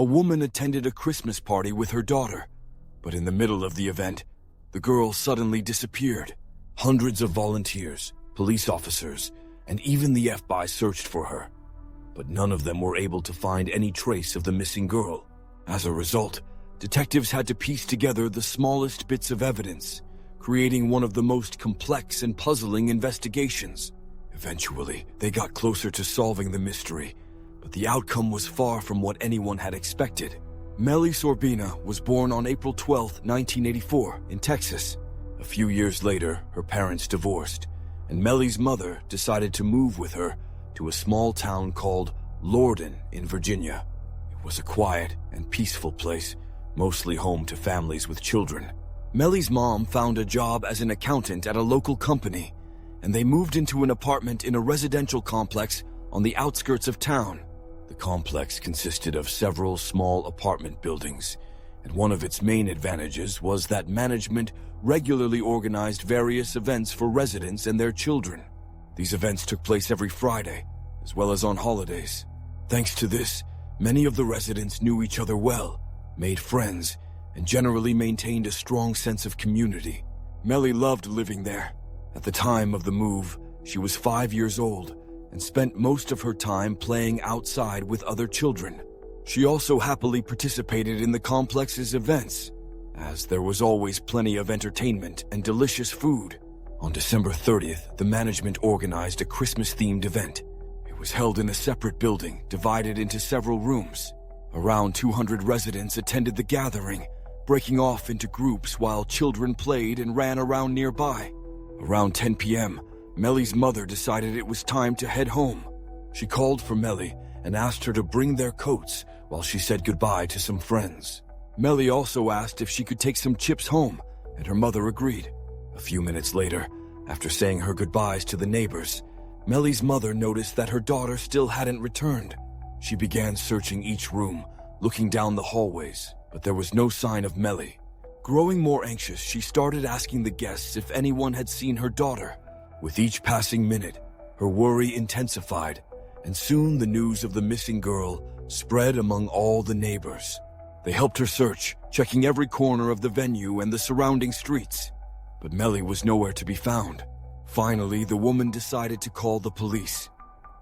a woman attended a Christmas party with her daughter, but in the middle of the event, the girl suddenly disappeared. Hundreds of volunteers, police officers, and even the FBI searched for her, but none of them were able to find any trace of the missing girl. As a result, detectives had to piece together the smallest bits of evidence, creating one of the most complex and puzzling investigations. Eventually, they got closer to solving the mystery, but the outcome was far from what anyone had expected. Melly Sorbina was born on April 12, 1984, in Texas. A few years later, her parents divorced, and Melly's mother decided to move with her to a small town called Lorden in Virginia. It was a quiet and peaceful place, mostly home to families with children. Melly's mom found a job as an accountant at a local company, and they moved into an apartment in a residential complex on the outskirts of town. The complex consisted of several small apartment buildings, and one of its main advantages was that management regularly organized various events for residents and their children. These events took place every Friday, as well as on holidays. Thanks to this, many of the residents knew each other well, made friends, and generally maintained a strong sense of community. Melly loved living there. At the time of the move, she was 5 years old and spent most of her time playing outside with other children. She also happily participated in the complex's events, as there was always plenty of entertainment and delicious food. On December 30th, the management organized a Christmas-themed event. It was held in a separate building, divided into several rooms. Around 200 residents attended the gathering, breaking off into groups while children played and ran around nearby. Around 10 p.m., Melly's mother decided it was time to head home. She called for Melly and asked her to bring their coats while she said goodbye to some friends. Melly also asked if she could take some chips home, and her mother agreed. A few minutes later, after saying her goodbyes to the neighbors, Melly's mother noticed that her daughter still hadn't returned. She began searching each room, looking down the hallways, but there was no sign of Melly. Growing more anxious, she started asking the guests if anyone had seen her daughter. With each passing minute, her worry intensified, and soon the news of the missing girl spread among all the neighbors. They helped her search, checking every corner of the venue and the surrounding streets. But Melly was nowhere to be found. Finally, the woman decided to call the police.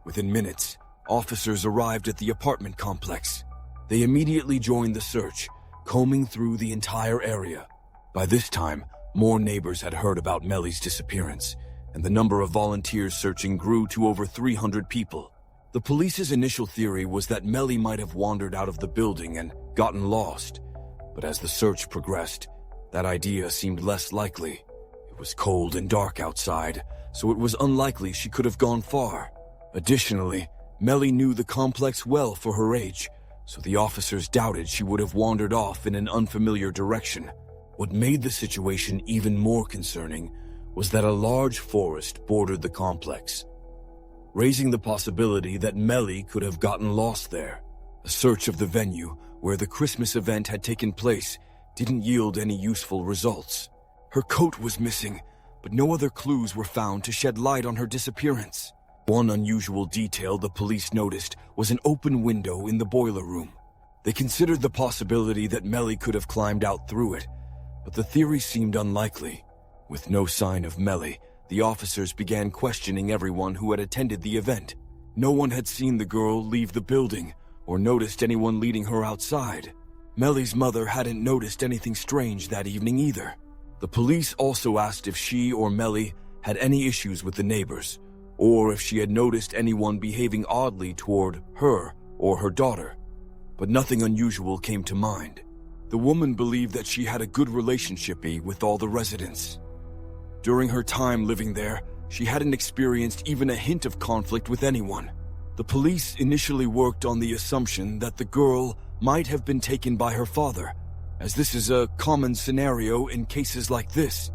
Within minutes, officers arrived at the apartment complex. They immediately joined the search, combing through the entire area. By this time, more neighbors had heard about Melly's disappearance, and the number of volunteers searching grew to over 300 people. The police's initial theory was that Melly might have wandered out of the building and gotten lost, but as the search progressed, that idea seemed less likely. It was cold and dark outside, so it was unlikely she could have gone far. Additionally, Melly knew the complex well for her age, so the officers doubted she would have wandered off in an unfamiliar direction. What made the situation even more concerning was that a large forest bordered the complex, raising the possibility that Melly could have gotten lost there. A search of the venue where the Christmas event had taken place didn't yield any useful results. Her coat was missing, but no other clues were found to shed light on her disappearance. One unusual detail the police noticed was an open window in the boiler room. They considered the possibility that Melly could have climbed out through it, but the theory seemed unlikely. With no sign of Melly, the officers began questioning everyone who had attended the event. No one had seen the girl leave the building or noticed anyone leading her outside. Melly's mother hadn't noticed anything strange that evening either. The police also asked if she or Melly had any issues with the neighbors, or if she had noticed anyone behaving oddly toward her or her daughter, but nothing unusual came to mind. The woman believed that she had a good relationship with all the residents. During her time living there, she hadn't experienced even a hint of conflict with anyone. The police initially worked on the assumption that the girl might have been taken by her father, as this is a common scenario in cases like this.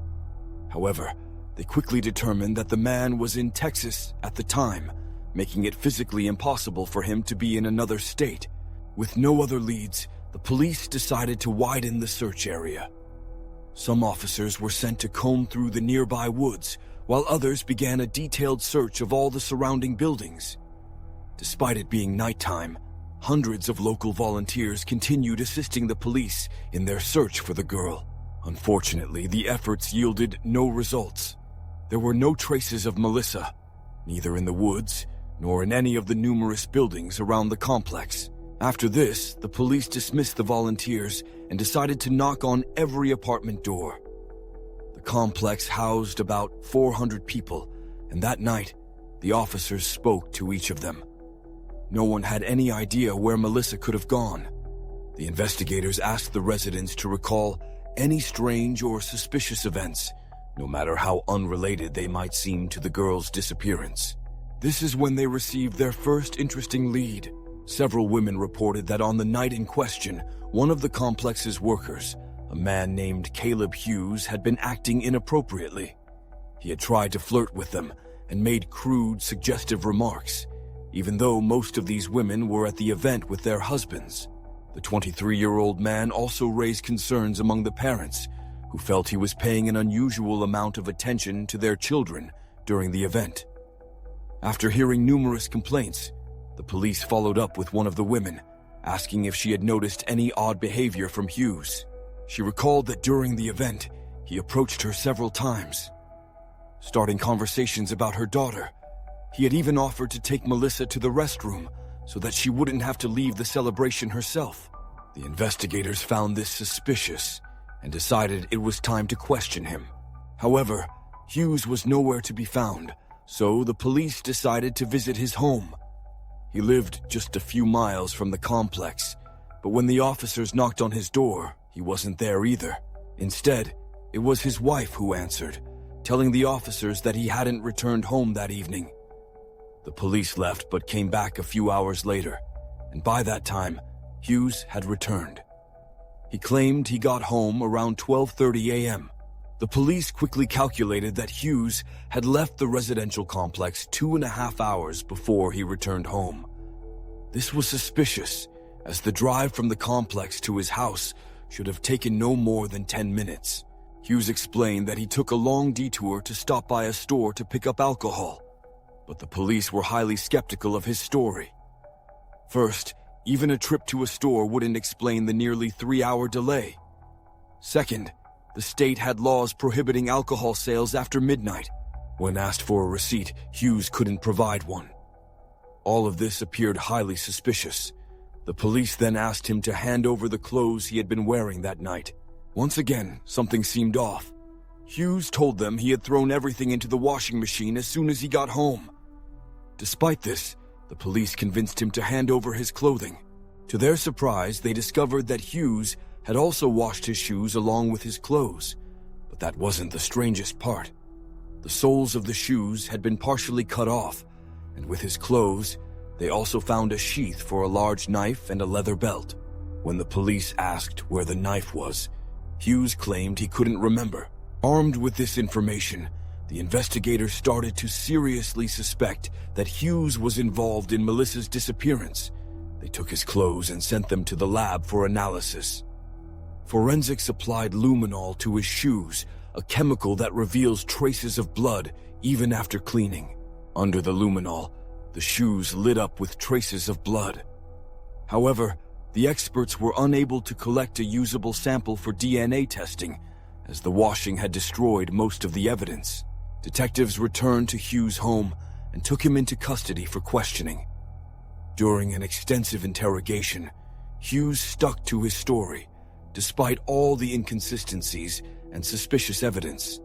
However, they quickly determined that the man was in Texas at the time, making it physically impossible for him to be in another state. With no other leads, the police decided to widen the search area. Some officers were sent to comb through the nearby woods, while others began a detailed search of all the surrounding buildings. Despite it being nighttime, hundreds of local volunteers continued assisting the police in their search for the girl. Unfortunately, the efforts yielded no results. There were no traces of Melissa, neither in the woods nor in any of the numerous buildings around the complex. After this, the police dismissed the volunteers and decided to knock on every apartment door. The complex housed about 400 people, and that night, the officers spoke to each of them. No one had any idea where Melissa could have gone. The investigators asked the residents to recall any strange or suspicious events, no matter how unrelated they might seem to the girl's disappearance. This is when they received their first interesting lead. Several women reported that on the night in question, one of the complex's workers, a man named Caleb Hughes, had been acting inappropriately. He had tried to flirt with them and made crude, suggestive remarks, even though most of these women were at the event with their husbands. The 23-year-old man also raised concerns among the parents, who felt he was paying an unusual amount of attention to their children during the event. After hearing numerous complaints, the police followed up with one of the women, asking if she had noticed any odd behavior from Hughes. She recalled that during the event, he approached her several times, starting conversations about her daughter. He had even offered to take Melissa to the restroom so that she wouldn't have to leave the celebration herself. The investigators found this suspicious and decided it was time to question him. However, Hughes was nowhere to be found, so the police decided to visit his home. He lived just a few miles from the complex, but when the officers knocked on his door, he wasn't there either. Instead, it was his wife who answered, telling the officers that he hadn't returned home that evening. The police left but came back a few hours later, and by that time, Hughes had returned. He claimed he got home around 12:30 a.m. The police quickly calculated that Hughes had left the residential complex 2.5 hours before he returned home. This was suspicious, as the drive from the complex to his house should have taken no more than 10 minutes. Hughes explained that he took a long detour to stop by a store to pick up alcohol, but the police were highly skeptical of his story. First, even a trip to a store wouldn't explain the nearly 3-hour delay. Second, the state had laws prohibiting alcohol sales after midnight. When asked for a receipt, Hughes couldn't provide one. All of this appeared highly suspicious. The police then asked him to hand over the clothes he had been wearing that night. Once again, something seemed off. Hughes told them he had thrown everything into the washing machine as soon as he got home. Despite this, the police convinced him to hand over his clothing. To their surprise, they discovered that Hughes had also washed his shoes along with his clothes. But that wasn't the strangest part. The soles of the shoes had been partially cut off, and with his clothes, they also found a sheath for a large knife and a leather belt. When the police asked where the knife was, Hughes claimed he couldn't remember. Armed with this information, the investigators started to seriously suspect that Hughes was involved in Melissa's disappearance. They took his clothes and sent them to the lab for analysis. Forensics applied luminol to his shoes, a chemical that reveals traces of blood even after cleaning. Under the luminol, the shoes lit up with traces of blood. However, the experts were unable to collect a usable sample for DNA testing, as the washing had destroyed most of the evidence. Detectives returned to Hughes' home and took him into custody for questioning. During an extensive interrogation, Hughes stuck to his story, despite all the inconsistencies and suspicious evidence.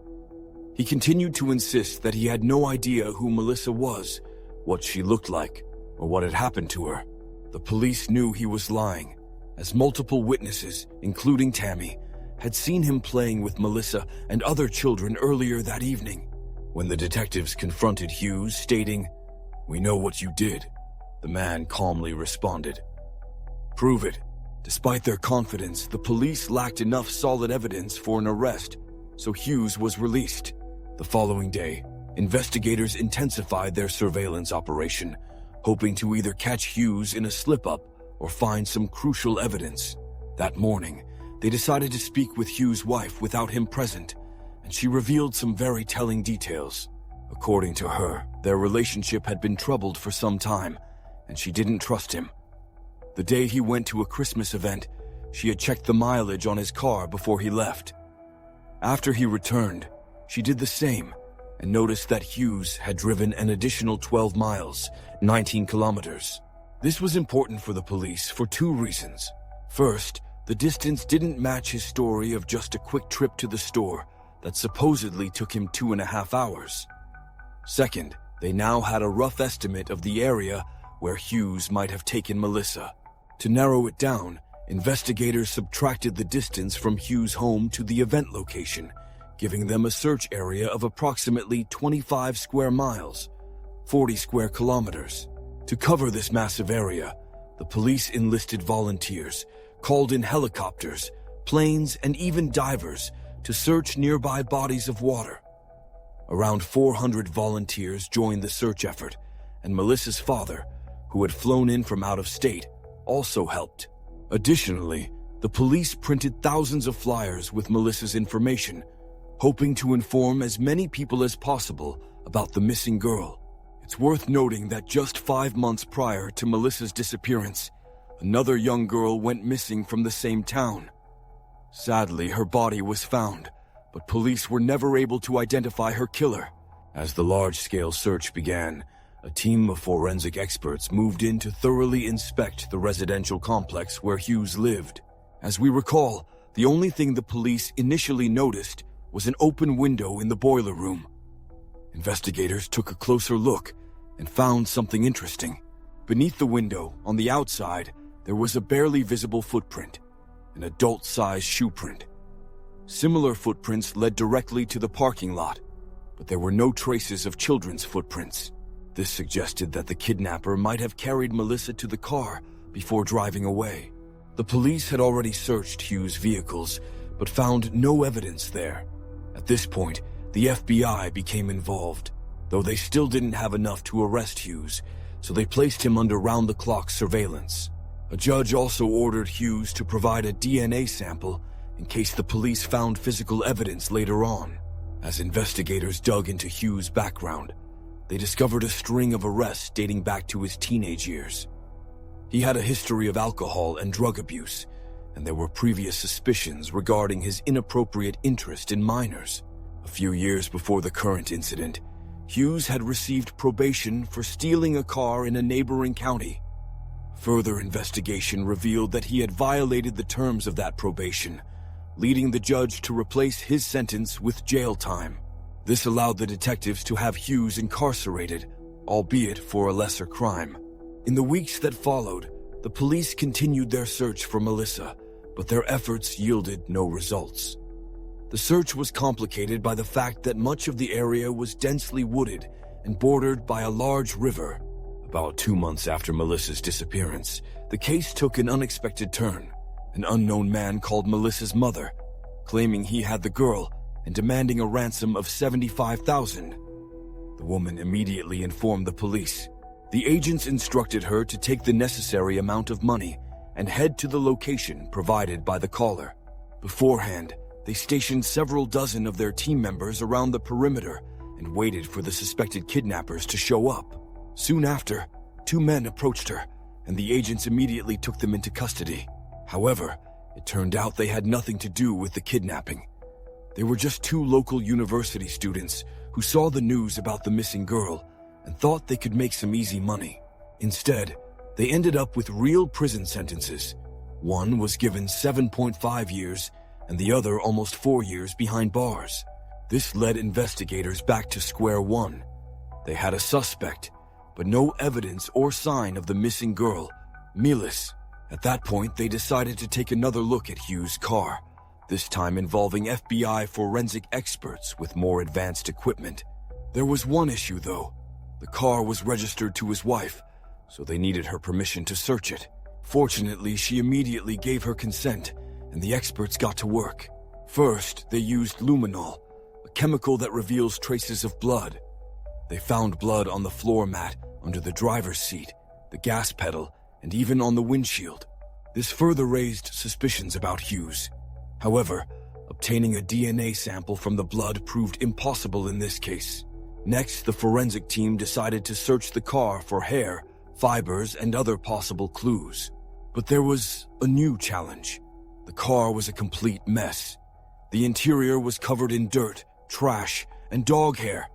He continued to insist that he had no idea who Melissa was, what she looked like, or what had happened to her. The police knew he was lying, as multiple witnesses, including Tammy, had seen him playing with Melissa and other children earlier that evening. When the detectives confronted Hughes, stating, "We know what you did," the man calmly responded, "Prove it." Despite their confidence, the police lacked enough solid evidence for an arrest, so Hughes was released. The following day, investigators intensified their surveillance operation, hoping to either catch Hughes in a slip-up or find some crucial evidence. That morning, they decided to speak with Hughes' wife without him present, and she revealed some very telling details. According to her, their relationship had been troubled for some time, and she didn't trust him. The day he went to a Christmas event, she had checked the mileage on his car before he left. After he returned, she did the same and noticed that Hughes had driven an additional 12 miles, 19 kilometers. This was important for the police for two reasons. First, the distance didn't match his story of just a quick trip to the store that supposedly took him 2.5 hours. Second, they now had a rough estimate of the area where Hughes might have taken Melissa. To narrow it down, investigators subtracted the distance from Hughes' home to the event location, giving them a search area of approximately 25 square miles, 40 square kilometers. To cover this massive area, the police enlisted volunteers, called in helicopters, planes, and even divers to search nearby bodies of water. Around 400 volunteers joined the search effort, and Melissa's father, who had flown in from out of state, also helped. Additionally, the police printed thousands of flyers with Melissa's information, hoping to inform as many people as possible about the missing girl. It's worth noting that just 5 months prior to Melissa's disappearance, another young girl went missing from the same town. Sadly, her body was found, but police were never able to identify her killer. As the large-scale search began, a team of forensic experts moved in to thoroughly inspect the residential complex where Hughes lived. As we recall, the only thing the police initially noticed was an open window in the boiler room. Investigators took a closer look and found something interesting. Beneath the window, on the outside, there was a barely visible footprint, an adult-sized shoe print. Similar footprints led directly to the parking lot, but there were no traces of children's footprints. This suggested that the kidnapper might have carried Melissa to the car before driving away. The police had already searched Hughes' vehicles, but found no evidence there. At this point, the FBI became involved, though they still didn't have enough to arrest Hughes, so they placed him under round-the-clock surveillance. A judge also ordered Hughes to provide a DNA sample in case the police found physical evidence later on. As investigators dug into Hughes' background, they discovered a string of arrests dating back to his teenage years. He had a history of alcohol and drug abuse, and there were previous suspicions regarding his inappropriate interest in minors. A few years before the current incident, Hughes had received probation for stealing a car in a neighboring county. Further investigation revealed that he had violated the terms of that probation, leading the judge to replace his sentence with jail time. This allowed the detectives to have Hughes incarcerated, albeit for a lesser crime. In the weeks that followed, the police continued their search for Melissa, but their efforts yielded no results. The search was complicated by the fact that much of the area was densely wooded and bordered by a large river. About 2 months after Melissa's disappearance, the case took an unexpected turn. An unknown man called Melissa's mother, claiming he had the girl and demanding a ransom of $75,000. The woman immediately informed the police. The agents instructed her to take the necessary amount of money and head to the location provided by the caller. Beforehand, they stationed several dozen of their team members around the perimeter and waited for the suspected kidnappers to show up. Soon after, 2 men approached her, and the agents immediately took them into custody. However, it turned out they had nothing to do with the kidnapping. They were just 2 local university students who saw the news about the missing girl and thought they could make some easy money. Instead, they ended up with real prison sentences. One was given 7.5 years, and the other almost 4 years behind bars. This led investigators back to square one. They had a suspect, but no evidence or sign of the missing girl, Melis. At that point, they decided to take another look at Hughes' car, this time involving FBI forensic experts with more advanced equipment. There was one issue, though. The car was registered to his wife, so they needed her permission to search it. Fortunately, she immediately gave her consent, and the experts got to work. First, they used luminol, a chemical that reveals traces of blood. They found blood on the floor mat, under the driver's seat, the gas pedal, and even on the windshield. This further raised suspicions about Hughes. However, obtaining a DNA sample from the blood proved impossible in this case. Next, the forensic team decided to search the car for hair, fibers, and other possible clues. But there was a new challenge. The car was a complete mess. The interior was covered in dirt, trash, and dog hair,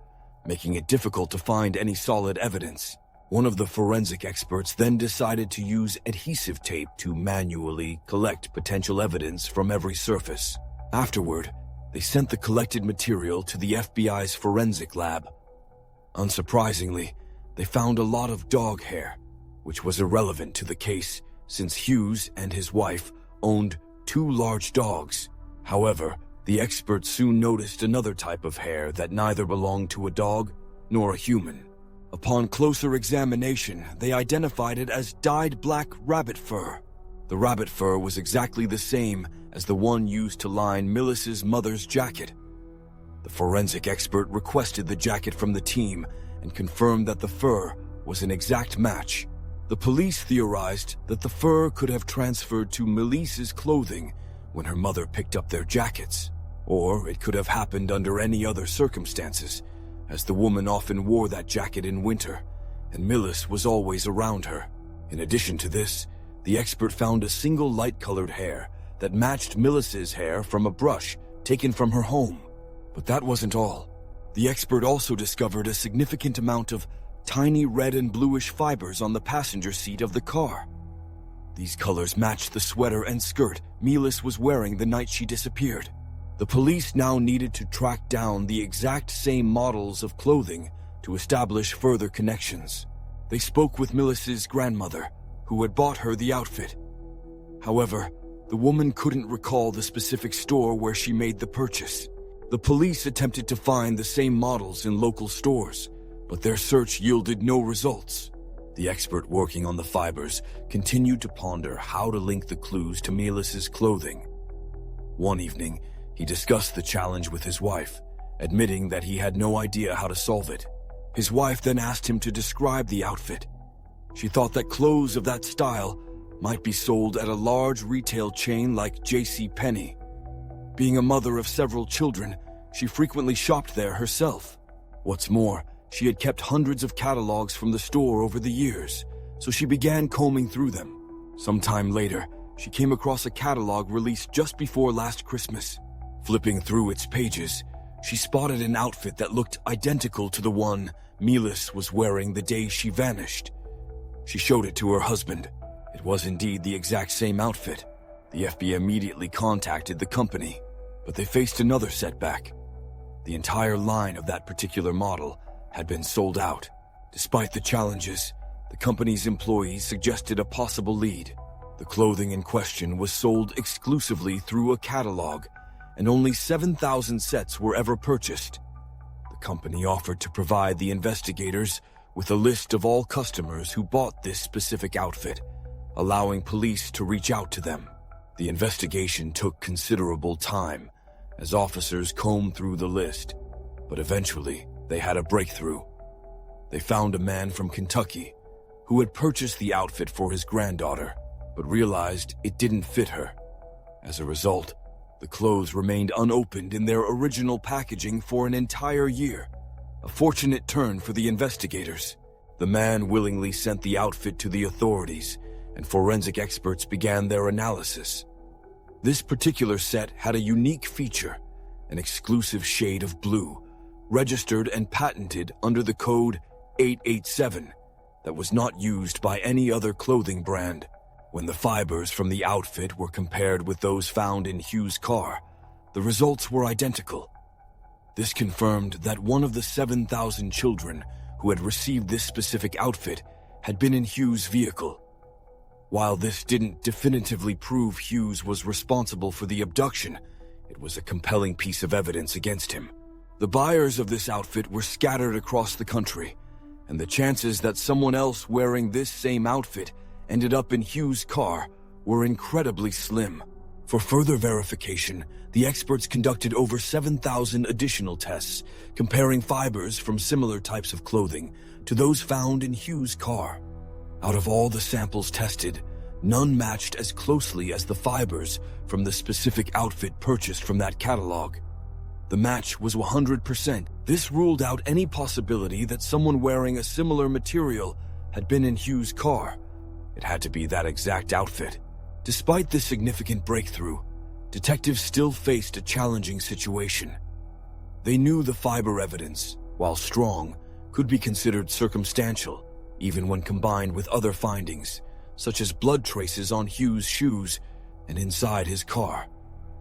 making it difficult to find any solid evidence. One of the forensic experts then decided to use adhesive tape to manually collect potential evidence from every surface. Afterward, they sent the collected material to the FBI's forensic lab. Unsurprisingly, they found a lot of dog hair, which was irrelevant to the case since Hughes and his wife owned 2 large dogs. However, the experts soon noticed another type of hair that neither belonged to a dog nor a human. Upon closer examination, they identified it as dyed black rabbit fur. The rabbit fur was exactly the same as the one used to line Millis's mother's jacket. The forensic expert requested the jacket from the team and confirmed that the fur was an exact match. The police theorized that the fur could have transferred to Melissa's clothing when her mother picked up their jackets, or it could have happened under any other circumstances, as the woman often wore that jacket in winter, and Millis was always around her. In addition to this, the expert found a single light-colored hair that matched Millis's hair from a brush taken from her home. But that wasn't all. The expert also discovered a significant amount of tiny red and bluish fibers on the passenger seat of the car. These colors matched the sweater and skirt Millis was wearing the night she disappeared. The police now needed to track down the exact same models of clothing to establish further connections. They spoke with Millis's grandmother, who had bought her the outfit. However, the woman couldn't recall the specific store where she made the purchase. The police attempted to find the same models in local stores, but their search yielded no results. The expert working on the fibers continued to ponder how to link the clues to Millis's clothing. One evening, he discussed the challenge with his wife, admitting that he had no idea how to solve it. His wife then asked him to describe the outfit. She thought that clothes of that style might be sold at a large retail chain like JCPenney. Being a mother of several children, she frequently shopped there herself. What's more, she had kept hundreds of catalogs from the store over the years, so she began combing through them. Sometime later, she came across a catalog released just before last Christmas. Flipping through its pages, she spotted an outfit that looked identical to the one Millis was wearing the day she vanished. She showed it to her husband. It was indeed the exact same outfit. The FBI immediately contacted the company, but they faced another setback. The entire line of that particular model had been sold out. Despite the challenges, the company's employees suggested a possible lead. The clothing in question was sold exclusively through a catalog, and only 7,000 sets were ever purchased. The company offered to provide the investigators with a list of all customers who bought this specific outfit, allowing police to reach out to them. The investigation took considerable time as officers combed through the list, but eventually they had a breakthrough. They found a man from Kentucky who had purchased the outfit for his granddaughter, but realized it didn't fit her. As a result, the clothes remained unopened in their original packaging for an entire year. A fortunate turn for the investigators. The man willingly sent the outfit to the authorities, and forensic experts began their analysis. This particular set had a unique feature, an exclusive shade of blue, registered and patented under the code 887, that was not used by any other clothing brand. When the fibers from the outfit were compared with those found in Hughes' car, the results were identical. This confirmed that one of the 7,000 children who had received this specific outfit had been in Hughes' vehicle. While this didn't definitively prove Hughes was responsible for the abduction, it was a compelling piece of evidence against him. The buyers of this outfit were scattered across the country, and the chances that someone else wearing this same outfit ended up in Hughes' car were incredibly slim. For further verification, the experts conducted over 7,000 additional tests, comparing fibers from similar types of clothing to those found in Hughes' car. Out of all the samples tested, none matched as closely as the fibers from the specific outfit purchased from that catalog. The match was 100%. This ruled out any possibility that someone wearing a similar material had been in Hughes' car. It had to be that exact outfit. Despite this significant breakthrough, detectives still faced a challenging situation. They knew the fiber evidence, while strong, could be considered circumstantial, even when combined with other findings, such as blood traces on Hughes' shoes and inside his car.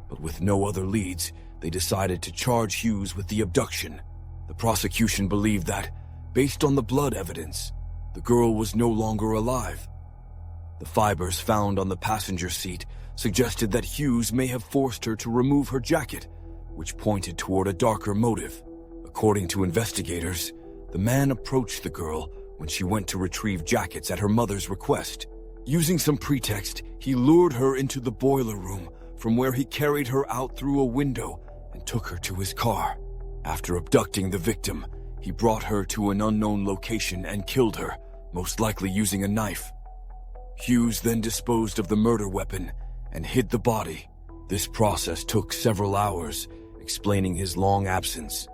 But with no other leads, they decided to charge Hughes with the abduction. The prosecution believed that, based on the blood evidence, the girl was no longer alive. The fibers found on the passenger seat suggested that Hughes may have forced her to remove her jacket, which pointed toward a darker motive. According to investigators, the man approached the girl when she went to retrieve jackets at her mother's request. Using some pretext, he lured her into the boiler room, from where he carried her out through a window and took her to his car. After abducting the victim, he brought her to an unknown location and killed her, most likely using a knife. Hughes then disposed of the murder weapon and hid the body. This process took several hours, explaining his long absence.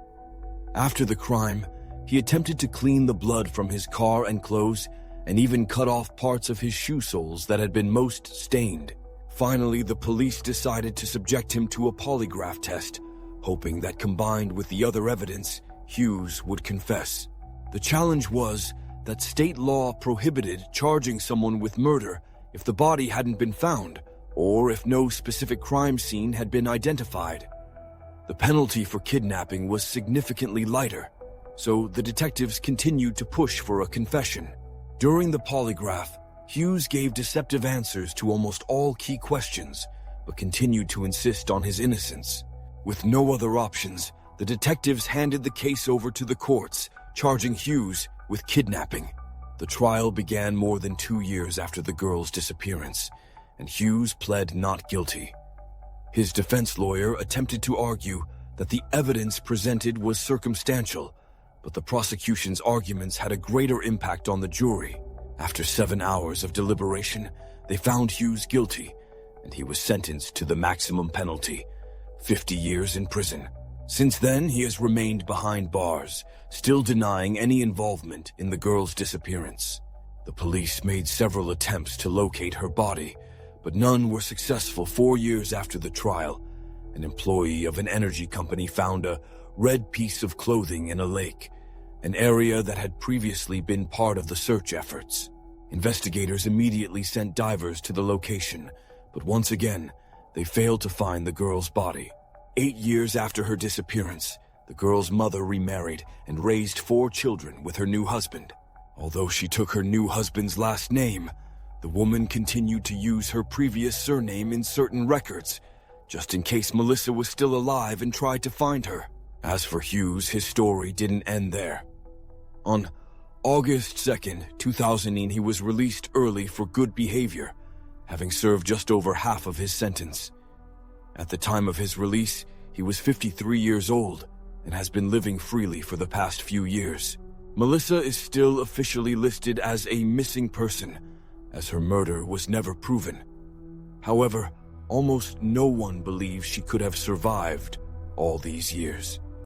After the crime, he attempted to clean the blood from his car and clothes and even cut off parts of his shoe soles that had been most stained. Finally, the police decided to subject him to a polygraph test, hoping that combined with the other evidence, Hughes would confess. The challenge was that state law prohibited charging someone with murder if the body hadn't been found, or if no specific crime scene had been identified. The penalty for kidnapping was significantly lighter, so the detectives continued to push for a confession. During the polygraph, Hughes gave deceptive answers to almost all key questions, but continued to insist on his innocence. With no other options, the detectives handed the case over to the courts, charging Hughes with kidnapping. The trial began more than 2 years after the girl's disappearance, and Hughes pled not guilty. His defense lawyer attempted to argue that the evidence presented was circumstantial, but the prosecution's arguments had a greater impact on the jury. After 7 hours of deliberation, they found Hughes guilty, and he was sentenced to the maximum penalty, 50 years in prison. Since then, he has remained behind bars, still denying any involvement in the girl's disappearance. The police made several attempts to locate her body, but none were successful. 4 years after the trial, an employee of an energy company found a red piece of clothing in a lake, an area that had previously been part of the search efforts. Investigators immediately sent divers to the location, but once again, they failed to find the girl's body. 8 years after her disappearance, the girl's mother remarried and raised 4 children with her new husband. Although she took her new husband's last name, the woman continued to use her previous surname in certain records, just in case Melissa was still alive and tried to find her. As for Hughes, his story didn't end there. On August 2nd, 2009, he was released early for good behavior, having served just over half of his sentence. At the time of his release, he was 53 years old and has been living freely for the past few years. Melissa is still officially listed as a missing person, as her murder was never proven. However, almost no one believes she could have survived all these years.